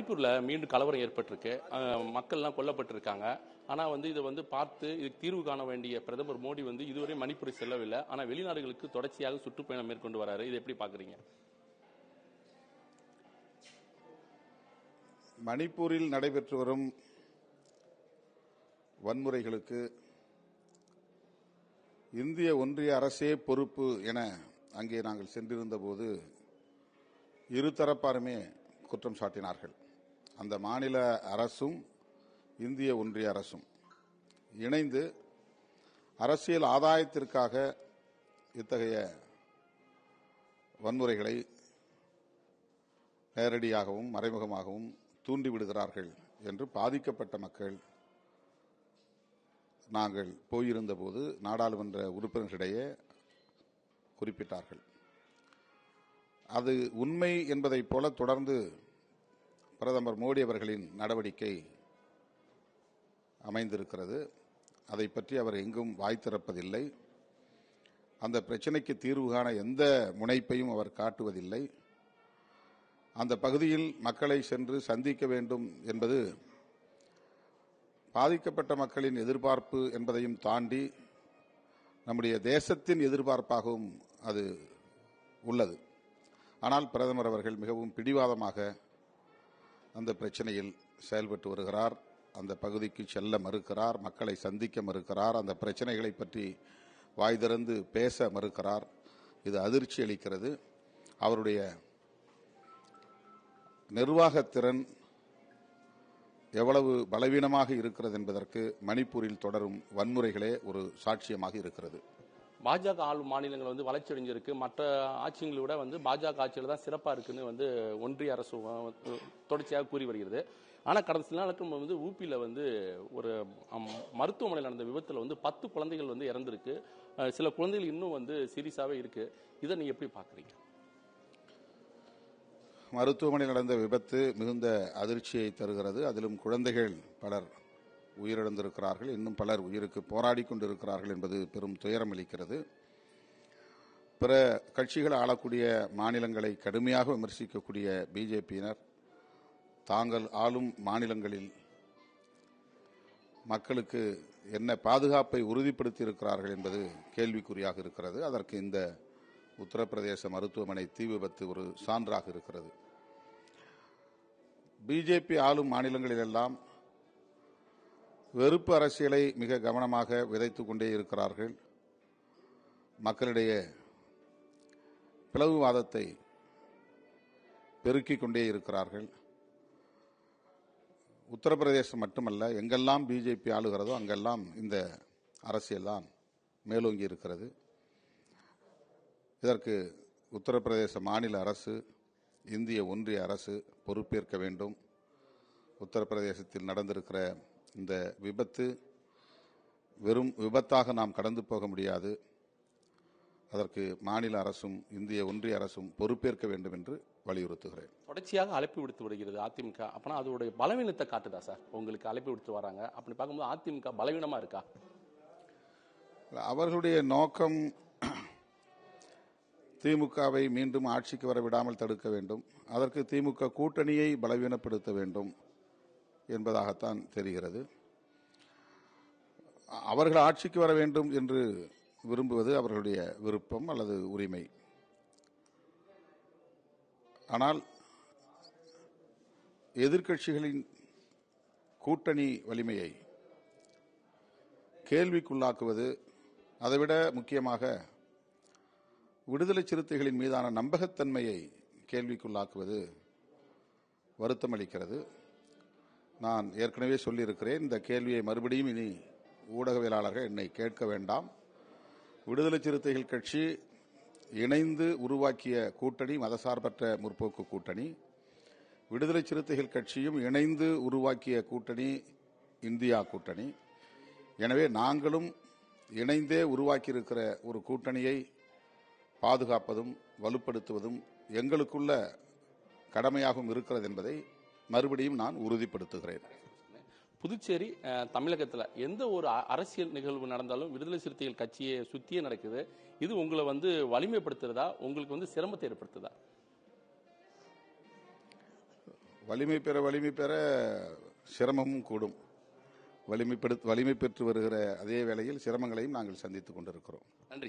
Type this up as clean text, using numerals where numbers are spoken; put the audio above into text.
மணிப்பூர்ல மீண்டும் கலவரம் ஏற்பட்டிருக்கு. மக்கள்லாம் கொல்லப்பட்டிருக்காங்க. ஆனா இதை பார்த்து இதுக்கு தீர்வு காண வேண்டிய பிரதமர் மோடி இதுவரை மணிப்பூரை செல்லவில்லை. ஆனா வெளிநாடுகளுக்கு தொடர்ச்சியாக சுற்றுப்பயணம் மேற்கொண்டு வராரு. இதை எப்படி பாக்குறீங்க? மணிப்பூரில் நடைபெற்று வரும் வன்முறைகளுக்கு இந்திய ஒன்றிய அரசே பொறுப்பு என அங்கே நாங்கள் சென்றிருந்த போது இருதரப்பாருமே குற்றம் சாட்டினார்கள். அந்த மாநில அரசும் இந்திய ஒன்றிய அரசும் இணைந்து அரசியல் ஆதாயத்திற்காக இத்தகைய வன்முறைகளை நேரடியாகவும் மறைமுகமாகவும் தூண்டிவிடுகிறார்கள் என்று பாதிக்கப்பட்ட மக்கள் நாங்கள் போயிருந்த போது நாடாளுமன்ற உறுப்பினர்களிடையே குறிப்பிட்டார்கள். அது உண்மை என்பதைப் போல தொடர்ந்து பிரதமர் மோடி அவர்களின் நடவடிக்கை அமைந்திருக்கிறது. அதை பற்றி அவர் எங்கும் வாய் திறப்பதில்லை. அந்த பிரச்சினைக்கு தீர்வு காண எந்த முனைப்பையும் அவர் காட்டுவதில்லை. அந்த பகுதியில் மக்களை சென்று சந்திக்க வேண்டும் என்பது பாதிக்கப்பட்ட மக்களின் எதிர்பார்ப்பு என்பதையும் தாண்டி நம்முடைய தேசத்தின் எதிர்பார்ப்பாகவும் அது உள்ளது. ஆனால் பிரதமர் அவர்கள் மிகவும் பிடிவாதமாக அந்த பிரச்சனையில் செயல்பட்டு வருகிறார். அந்த பகுதிக்கு செல்ல மறுக்கிறார், மக்களை சந்திக்க மறுக்கிறார், அந்த பிரச்சனைகளை பற்றி வாய் திறந்து பேச மறுக்கிறார். இது அதிர்ச்சி அளிக்கிறது. அவருடைய நிர்வாகத்திறன் எவ்வளவு பலவீனமாக இருக்கிறது என்பதற்கு மணிப்பூரில் தொடரும் வன்முறைகளே ஒரு சாட்சியமாக இருக்கிறது. பாஜக ஆளும் மாநிலங்கள் வளர்ச்சி அடைஞ்சிருக்கு. மற்ற ஆட்சிகளை விட பாஜக ஆட்சியில் தான் சிறப்பாக இருக்குன்னு ஒன்றிய அரசு தொடர்ச்சியாக கூறி வருகிறது. ஆனால் கடந்த சில நாளுக்கு ஊபியில் ஒரு மருத்துவமனையில் நடந்த விபத்தில் 10 குழந்தைகள் இறந்திருக்கு. சில குழந்தைகள் இன்னும் சீரியஸாகவே இருக்கு. இதை நீங்க எப்படி பார்க்குறீங்க? மருத்துவமனையில் நடந்த விபத்து மிகுந்த அதிர்ச்சியை தருகிறது. அதிலும் குழந்தைகள் பலர் உயிரிழந்திருக்கிறார்கள். இன்னும் பலர் உயிருக்கு போராடி கொண்டிருக்கிறார்கள் என்பது பெரும் துயரம் அளிக்கிறது. பிற கட்சிகள் ஆளக்கூடிய மாநிலங்களை கடுமையாக விமர்சிக்கக்கூடிய பிஜேபியினர் தாங்கள் ஆளும் மாநிலங்களில் மக்களுக்கு என்ன பாதுகாப்பை உறுதிப்படுத்தி இருக்கிறார்கள் என்பது கேள்விக்குறியாக இருக்கிறது. அதற்கு இந்த உத்தரப்பிரதேச மருத்துவமனை தீ விபத்து ஒரு சான்றாக இருக்கிறது. பிஜேபி ஆளும் மாநிலங்களிலெல்லாம் வெறுப்பு அரசியலை மிக கவனமாக விதைத்துக் கொண்டே இருக்கிறார்கள். மக்களிடையே பிளவுவாதத்தை பெருக்கிக் கொண்டே இருக்கிறார்கள். உத்தரப்பிரதேசம் மட்டுமல்ல, எங்கெல்லாம் பிஜேபி ஆளுகிறதோ அங்கெல்லாம் இந்த அரசியல் தான் மேலோங்கி இருக்கிறது. இதற்கு உத்தரப்பிரதேச மாநில அரசு, இந்திய ஒன்றிய அரசு பொறுப்பேற்க வேண்டும். உத்தரப்பிரதேசத்தில் நடந்திருக்கிற இந்த விபத்து வெறும் விபத்தாக நாம் கடந்து போக முடியாது. அதற்கு மாநில அரசும் இந்திய ஒன்றிய அரசும் பொறுப்பேற்க வேண்டும் என்று வலியுறுத்துகிறேன். தொடர்ச்சியாக அழைப்பு விடுத்து வருகிறது அதிமுக. அப்பனா அதோடைய பலவீனத்தை காட்டுதா சார்? உங்களுக்கு அழைப்பு விடுத்து வராங்க, அப்படி பார்க்கும்போது அதிமுக பலவீனமா இருக்கா? அவர்களுடைய நோக்கம் திமுகவை மீண்டும் ஆட்சிக்கு வர விடாமல் தடுக்க வேண்டும், அதற்கு திமுக கூட்டணியை பலவீனப்படுத்த வேண்டும் என்பதாகத்தான் தெரிகிறது. அவர்கள் ஆட்சிக்கு வர வேண்டும் என்று விரும்புவது அவர்களுடைய விருப்பம் அல்லது உரிமை. ஆனால் எதிர்க்கட்சிகளின் கூட்டணி வலிமையை கேள்விக்குள்ளாக்குவது, அதைவிட முக்கியமாக விடுதலை சிறுத்தைகளின் மீதான நம்பகத்தன்மையை கேள்விக்குள்ளாக்குவது வருத்தம் அளிக்கிறது. நான் ஏற்கனவே சொல்லியிருக்கிறேன், இந்த கேள்வியை மறுபடியும் இனி ஊடகவியலாளர்கள் என்னை கேட்க வேண்டாம். விடுதலை சிறுத்தைகள் கட்சி இணைந்து உருவாக்கிய கூட்டணி மதசார்பற்ற முற்போக்கு கூட்டணி. விடுதலை சிறுத்தைகள் கட்சியும் இணைந்து உருவாக்கிய கூட்டணி இந்தியா கூட்டணி. எனவே நாங்களும் இணைந்தே உருவாக்கியிருக்கிற ஒரு கூட்டணியை பாதுகாப்பதும் வலுப்படுத்துவதும் எங்களுக்குள்ள கடமையாகவும் இருக்கிறது என்பதை மறுபடியும் நான் உறுதிப்படுத்துகிறேன். புதுச்சேரி தமிழகத்தில் எந்த ஒரு அரசியல் நிகழ்வு நடந்தாலும் விடுதலை சிறுத்தைகள் கட்சியை சுத்தியே நடக்குது. இது உங்களை வலிமைப்படுத்துறதா, உங்களுக்கு சிரமத்தை ஏற்படுத்துதா? வலிமை பெற சிரமமும் கூடும். வலிமை பெற்று வருகிற அதே வேளையில் சிரமங்களையும் நாங்கள் சந்தித்துக் கொண்டிருக்கிறோம். நன்றி சார்.